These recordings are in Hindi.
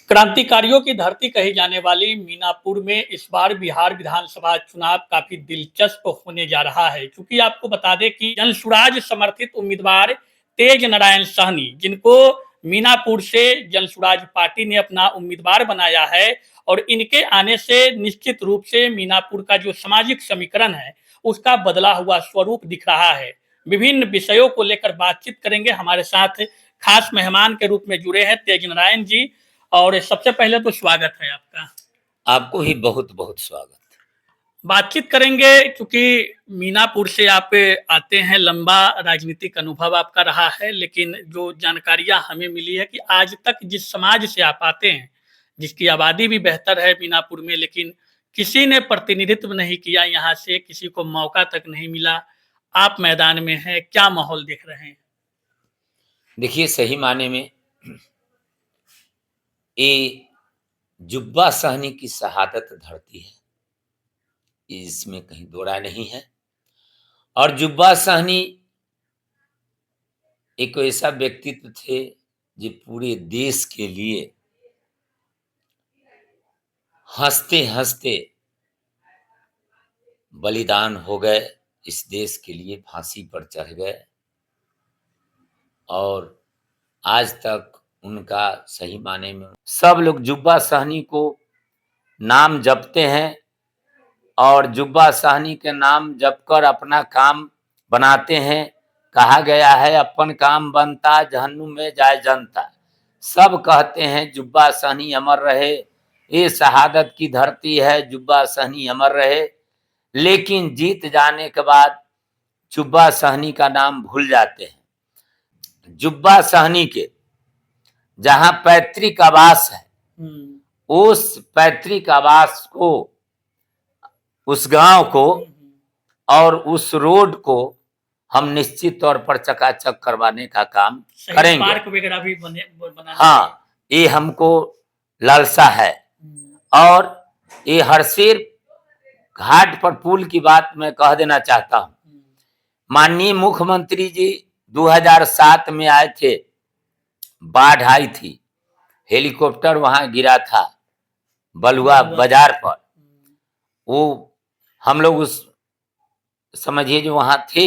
क्रांतिकारियों की धरती कही जाने वाली मीनापुर में इस बार बिहार विधानसभा चुनाव काफी दिलचस्प होने जा रहा है, क्योंकि आपको बता दें कि जनसुराज समर्थित उम्मीदवार तेज नारायण सहनी, जिनको मीनापुर से जनसुराज पार्टी ने अपना उम्मीदवार बनाया है, और इनके आने से निश्चित रूप से मीनापुर का जो सामाजिक समीकरण है उसका बदला हुआ स्वरूप दिख रहा है। विभिन्न विषयों को लेकर बातचीत करेंगे। हमारे साथ खास मेहमान के रूप में जुड़े हैं तेज नारायण जी। और सबसे पहले तो स्वागत है आपका। आपको ही बहुत बहुत स्वागत। बातचीत करेंगे क्योंकि मीनापुर से आप आते हैं, लंबा राजनीतिक अनुभव आपका रहा है, लेकिन जो जानकारियां हमें मिली है कि आज तक जिस समाज से आप आते हैं, जिसकी आबादी भी बेहतर है मीनापुर में, लेकिन किसी ने प्रतिनिधित्व नहीं किया, यहाँ से किसी को मौका तक नहीं मिला। आप मैदान में हैं, क्या माहौल देख रहे हैं? देखिए, सही माने में ये जुब्बा सहनी की शहादत धरती है, इसमें कहीं दो राय नहीं है। और जुब्बा सहनी एक ऐसा व्यक्तित्व थे जो पूरे देश के लिए हंसते हंसते बलिदान हो गए, इस देश के लिए फांसी पर चढ़ गए। और आज तक उनका सही माने में सब लोग जुब्बा सहनी को नाम जपते हैं, और जुब्बा सहनी के नाम जप कर अपना काम बनाते हैं। कहा गया है, अपन काम बनता जहन्नुम में जाए जनता। सब कहते हैं जुब्बा सहनी अमर रहे, ये शहादत की धरती है, जुब्बा सहनी अमर रहे। लेकिन जीत जाने के बाद जुब्बा सहनी का नाम भूल जाते हैं। जुब्बा सहनी के जहां पैतृक आवास है, उस पैतृक आवास को, उस गांव को और उस रोड को हम निश्चित तौर पर चकाचक करवाने का काम करेंगे। पार्क वगैरह भी बना। हाँ, ये हमको लालसा है। और ये हरसेर घाट पर पुल की बात मैं कह देना चाहता हूँ। माननीय मुख्यमंत्री जी 2007 में आए थे, बाढ़ आई थी, हेलीकॉप्टर वहां गिरा था बलुआ बाजार पर। वो हम लोग उस समझिए जो वहां थे,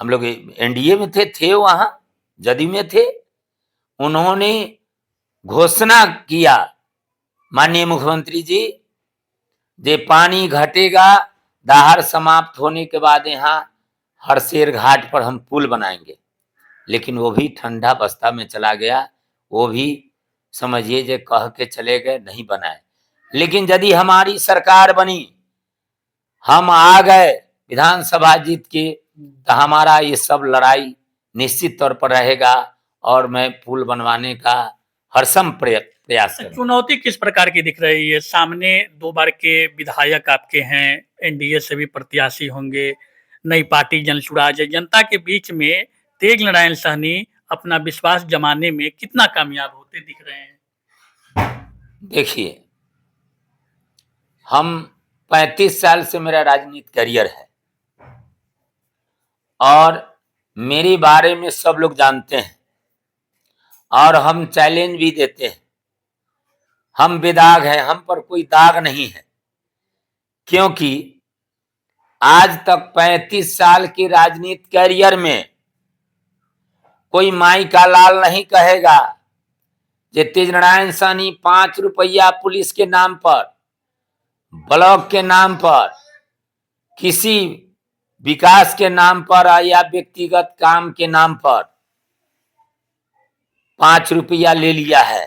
हम लोग एनडीए में थे वहां जदयू में थे। उन्होंने घोषणा किया, माननीय मुख्यमंत्री जी, जे पानी घटेगा, दहाड़ समाप्त होने के बाद यहाँ हरसेर घाट पर हम पुल बनाएंगे। लेकिन वो भी ठंडा बस्ता में चला गया, वो भी समझिए जे कह के चले गए, नहीं बनाए। लेकिन यदि हमारी सरकार बनी, हम आ गए विधानसभा जीत के, तो हमारा ये सब लड़ाई निश्चित तौर पर रहेगा और मैं पुल बनवाने का हरसम प्रयास करूंगा। चुनौती किस प्रकार की दिख रही है? सामने 2 बार के विधायक आपके हैं, एनडीए से भी प्रत्याशी होंगे, नई पार्टी जनसुराज है। जनता के बीच में तेज नारायण सहनी अपना विश्वास जमाने में कितना कामयाब होते दिख रहे हैं? देखिए, हम 35 साल से मेरा राजनीतिक करियर है और मेरे बारे में सब लोग जानते हैं, और हम चैलेंज भी देते हैं। हम बेदाग हैं, हम पर कोई दाग नहीं है, क्योंकि आज तक 35 साल के राजनीतिक करियर में कोई माई का लाल नहीं कहेगा जे तेज नारायण सहनी 5 रुपया पुलिस के नाम पर, ब्लॉक के नाम पर, किसी विकास के नाम पर या व्यक्तिगत काम के नाम पर 5 रुपया ले लिया है।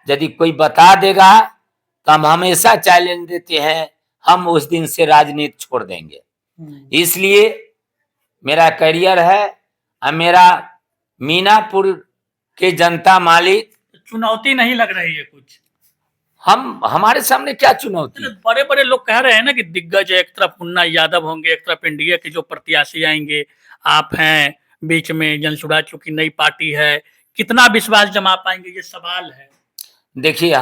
यदि कोई बता देगा तो हम हमेशा चैलेंज देते हैं, हम उस दिन से राजनीति छोड़ देंगे। इसलिए मेरा करियर है और मेरा मीनापुर के जनता मालिक। चुनौती नहीं लग रही है कुछ? हमारे सामने क्या चुनौती? बड़े बड़े लोग कह रहे हैं ना कि दिग्गज, एक तरफ मुन्ना यादव होंगे, एक तरफ एनडीए के जो प्रत्याशी आएंगे, आप हैं बीच में, जनसुराज चूंकि नई पार्टी है, कितना विश्वास जमा पाएंगे, ये सवाल है। देखिए,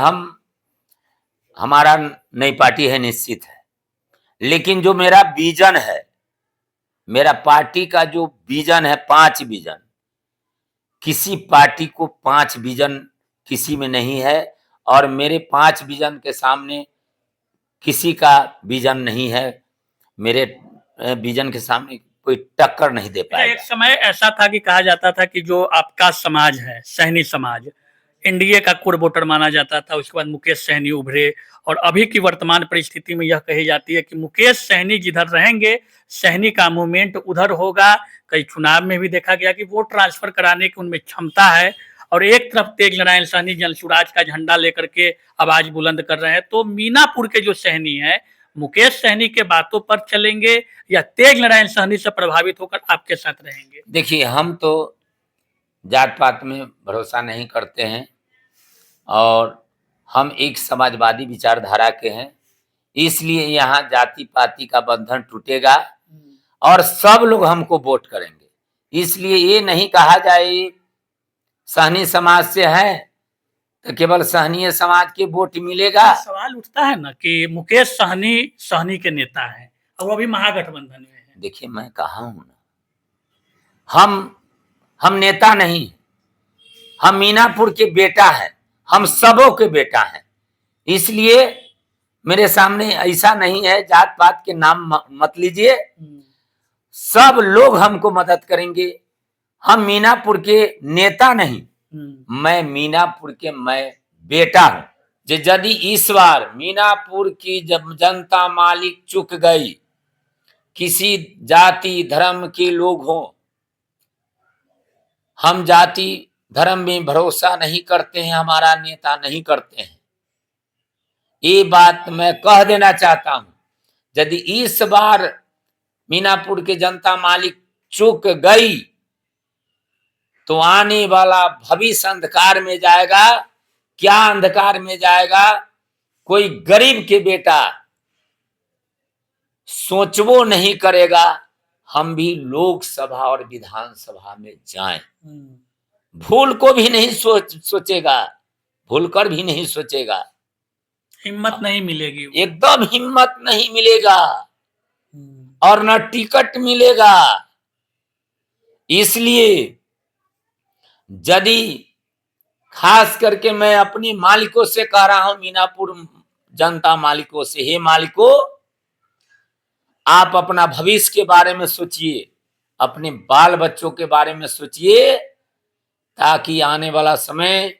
हमारा नई पार्टी है, निश्चित है, लेकिन जो मेरा विजन है, मेरा पार्टी का जो विजन है, 5 विजन, किसी पार्टी को 5 विजन किसी में नहीं है। और मेरे 5 विजन के सामने किसी का विजन नहीं है। मेरे विजन के सामने कोई टक्कर नहीं दे एक पाएगा। समय ऐसा था कि कहा जाता था कि जो आपका समाज है, सहनी समाज, एनडीए का कोर वोटर माना जाता था। उसके बाद मुकेश सहनी उभरे और अभी की वर्तमान परिस्थिति में यह कही जाती है कि मुकेश सहनी जिधर रहेंगे, सहनी का मूवमेंट उधर होगा। कई चुनाव में भी देखा गया कि वोट ट्रांसफर कराने की उनमें क्षमता है और एक तरफ तेज नारायण सहनी जन स्वराज का झंडा लेकर के आवाज बुलंद कर रहे हैं। तो मीनापुर के जो सहनी है, मुकेश सहनी के बातों पर चलेंगे या तेज नारायण सहनी से प्रभावित होकर आपके साथ रहेंगे? देखिए, हम तो जात पात में भरोसा नहीं करते हैं और हम एक समाजवादी विचारधारा के हैं, इसलिए यहाँ जाति पाति का बंधन टूटेगा और सब लोग हमको वोट करेंगे। इसलिए ये नहीं कहा जाए सहनी समाज से है तो केवल सहनीय समाज के वोट मिलेगा। सवाल उठता है ना कि मुकेश सहनी सहनी के नेता हैं और वो अभी महागठबंधन में है। देखिए, मैं कहा हूं ना, हम नेता नहीं, हम मीनापुर के बेटा हैं, हम सबों के बेटा हैं। इसलिए मेरे सामने ऐसा नहीं है, जात पात के नाम मत लीजिए, सब लोग हमको मदद करेंगे। हम मीनापुर के नेता नहीं, मैं मीनापुर के बेटा हूं। यदि इस बार मीनापुर की जब जनता मालिक चुक गई, किसी जाति धर्म के लोग हों, हम जाति धर्म में भरोसा नहीं करते हैं, हमारा नेता नहीं करते हैं, ये बात मैं कह देना चाहता हूं। यदि इस बार मीनापुर के जनता मालिक चुक गई तो आने वाला भविष्य अंधकार में जाएगा। क्या अंधकार में जाएगा? कोई गरीब के बेटा सोचबो नहीं करेगा हम भी लोकसभा और विधानसभा में जाएं। भूल को भी नहीं सोचेगा, भूल कर भी नहीं सोचेगा। हिम्मत नहीं मिलेगी, एकदम हिम्मत नहीं मिलेगा और न टिकट मिलेगा। इसलिए यदि खास करके मैं अपनी मालिकों से कह रहा हूं, मीनापुर जनता मालिकों से, हे मालिकों, आप अपना भविष्य के बारे में सोचिए, अपने बाल बच्चों के बारे में सोचिए, ताकि आने वाला समय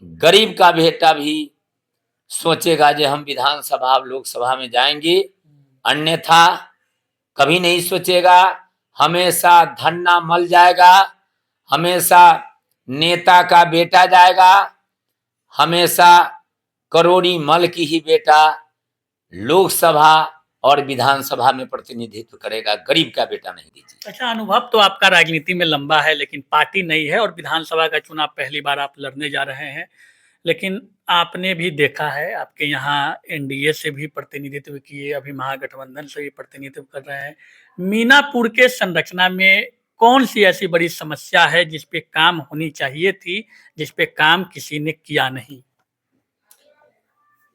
गरीब का बेटा भी सोचेगा कि हम विधानसभा लोकसभा में जाएंगे। अन्यथा कभी नहीं सोचेगा, हमेशा धन्ना मल जाएगा, हमेशा नेता का बेटा जाएगा, हमेशा करोड़ी मल की ही बेटा लोकसभा और विधानसभा में प्रतिनिधित्व करेगा, गरीब का बेटा नहीं दीजिए। अच्छा, अनुभव तो आपका राजनीति में लंबा है, लेकिन पार्टी नहीं है और विधानसभा का चुनाव पहली बार आप लड़ने जा रहे हैं। लेकिन आपने भी देखा है, आपके यहाँ एनडीए से भी प्रतिनिधित्व किए, अभी महागठबंधन से भी प्रतिनिधित्व कर रहे हैं। मीनापुर के संरचना में कौन सी ऐसी बड़ी समस्या है जिस पे काम होनी चाहिए थी, जिस पे काम किसी ने किया नहीं?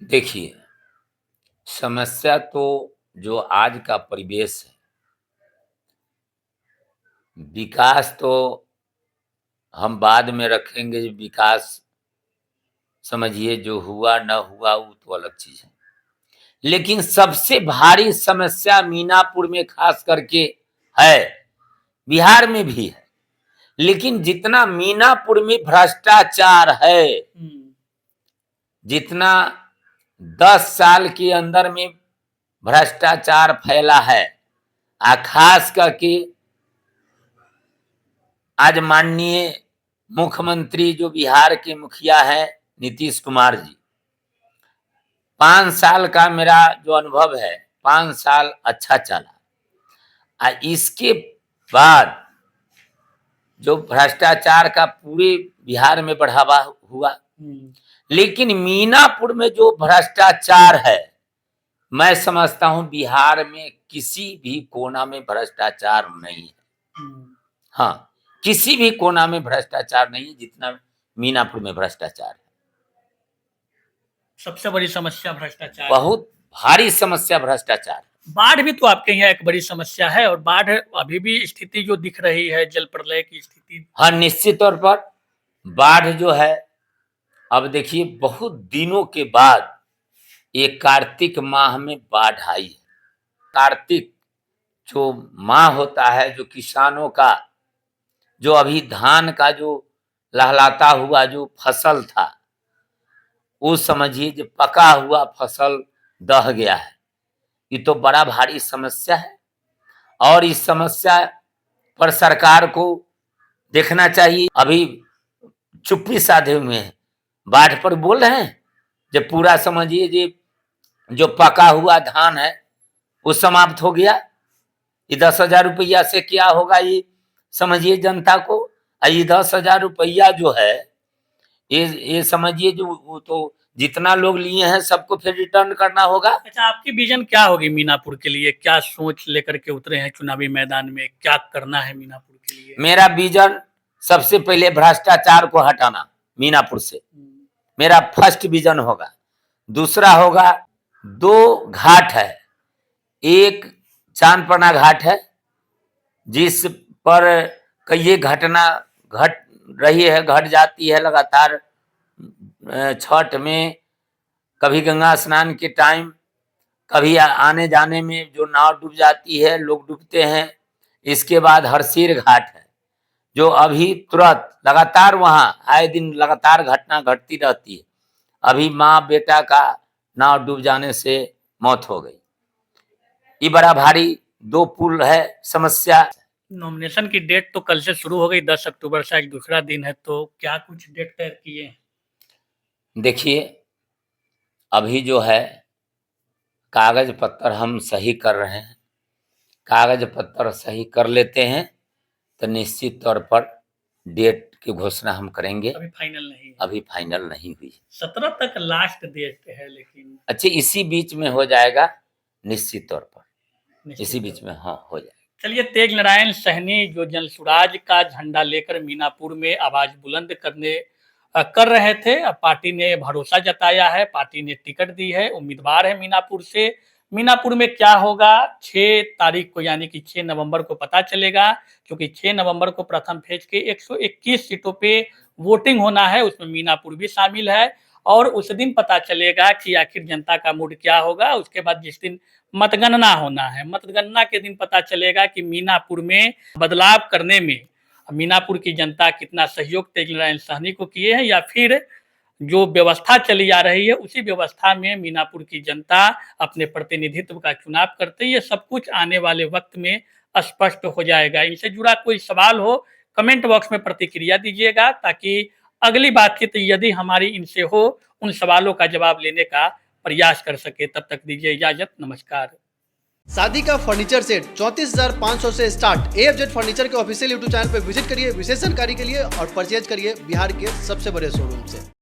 देखिए, समस्या तो जो आज का परिवेश है, विकास तो हम बाद में रखेंगे। विकास समझिए, जो हुआ न हुआ वो तो अलग चीज है, लेकिन सबसे भारी समस्या मीनापुर में खास करके है, बिहार में भी है, लेकिन जितना मीनापुर में भ्रष्टाचार है, जितना 10 साल के अंदर में भ्रष्टाचार फैला है, खास करके आज माननीय मुख्यमंत्री जो बिहार के मुखिया हैं नीतीश कुमार जी, 5 साल का मेरा जो अनुभव है, 5 साल अच्छा चला। इसके बाद जो भ्रष्टाचार का पूरे बिहार में बढ़ावा हुआ, लेकिन मीनापुर में जो भ्रष्टाचार है, मैं समझता हूं बिहार में किसी भी कोना में भ्रष्टाचार नहीं है। हाँ, किसी भी कोना में भ्रष्टाचार नहीं है जितना मीनापुर में भ्रष्टाचार है। सबसे बड़ी समस्या भ्रष्टाचार, बहुत भारी समस्या भ्रष्टाचार। बाढ़ भी तो आपके यहाँ एक बड़ी समस्या है और बाढ़ अभी भी स्थिति जो दिख रही है, जल प्रलय की स्थिति। हाँ, निश्चित तौर पर बाढ़ जो है अब देखिए बहुत दिनों के बाद ये कार्तिक माह में बाढ़ आई है। कार्तिक जो माह होता है, जो किसानों का, जो अभी धान का जो लहलाता हुआ जो फसल था, वो समझिए जो पका हुआ फसल दह गया है। ये तो बड़ा भारी समस्या है और इस समस्या पर सरकार को देखना चाहिए। अभी चुप्पी साधे हुए हैं, बाढ़ पर बोल रहे हैं, जब पूरा समझिए जो पका हुआ धान है वो समाप्त हो गया। ये 10,000 रुपया से क्या होगा ये समझिए जनता को। ये 10,000 रुपया जो है ये समझिए जो वो तो जितना लोग लिए हैं सबको फिर रिटर्न करना होगा। अच्छा, आपकी विजन क्या होगी मीनापुर के लिए? क्या सोच लेकर के उतरे हैं चुनावी मैदान में? क्या करना है मीनापुर के लिए? मेरा विजन सबसे पहले भ्रष्टाचार को हटाना मीनापुर से, मेरा फर्स्ट विजन होगा। दूसरा होगा 2 घाट है, एक चांदपना घाट है जिस पर कई घटना घट रही है, घट जाती है लगातार। छठ में कभी गंगा स्नान के टाइम, कभी आने जाने में जो नाव डूब जाती है, लोग डूबते हैं। इसके बाद हरसिर घाट है जो अभी तुरंत लगातार वहां आए दिन लगातार घटना घटती रहती है। अभी माँ बेटा का नाव डूब जाने से मौत हो गई। ये बड़ा भारी 2 पुल है समस्या। नॉमिनेशन की डेट तो कल से शुरू हो गई, 10 अक्टूबर से आज दूसरा दिन है, तो क्या कुछ डेट तय किए हैं? देखिए अभी जो है कागज पत्तर हम सही कर रहे हैं, कागज पत्तर सही कर लेते हैं तो निश्चित तौर पर डेट की घोषणा हम करेंगे। अभी फाइनल नहीं है। अभी फाइनल नहीं हुई। 17 तक लास्ट डेट है, लेकिन अच्छा इसी बीच में हो जाएगा निश्चित तौर पर, निश्चित इसी बीच में हाँ हो जाएगा। चलिए, तेज नारायण सहनी जो जनसुराज का झंडा लेकर मीनापुर में आवाज बुलंद कर रहे थे, अब पार्टी ने भरोसा जताया है, पार्टी ने टिकट दी है, उम्मीदवार है मीनापुर से। मीनापुर में क्या होगा 6 तारीख को, यानी कि 6 नवंबर को पता चलेगा, क्योंकि 6 नवंबर को प्रथम फेज के 121 सीटों पे वोटिंग होना है, उसमें मीनापुर भी शामिल है। और उस दिन पता चलेगा कि आखिर जनता का मूड क्या होगा। उसके बाद जिस दिन मतगणना होना है, मतगणना के दिन पता चलेगा कि मीनापुर में बदलाव करने में मीनापुर की जनता कितना सहयोग तेज नारायण सहनी को किए हैं, या फिर जो व्यवस्था चली आ रही है उसी व्यवस्था में मीनापुर की जनता अपने प्रतिनिधित्व का चुनाव करते हैं। ये सब कुछ आने वाले वक्त में स्पष्ट हो जाएगा। इनसे जुड़ा कोई सवाल हो कमेंट बॉक्स में प्रतिक्रिया दीजिएगा, ताकि अगली बातचीत यदि हमारी इनसे हो उन सवालों का जवाब लेने का प्रयास कर सके। तब तक दीजिए इजाजत, नमस्कार। शादी का फर्नीचर सेट 34,500 से स्टार्ट। AFZ फर्नीचर के ऑफिशियल यूट्यूब चैनल पर विजिट करिए विशेष जानकारी के लिए और परचेज करिए बिहार के सबसे बड़े शोरूम से।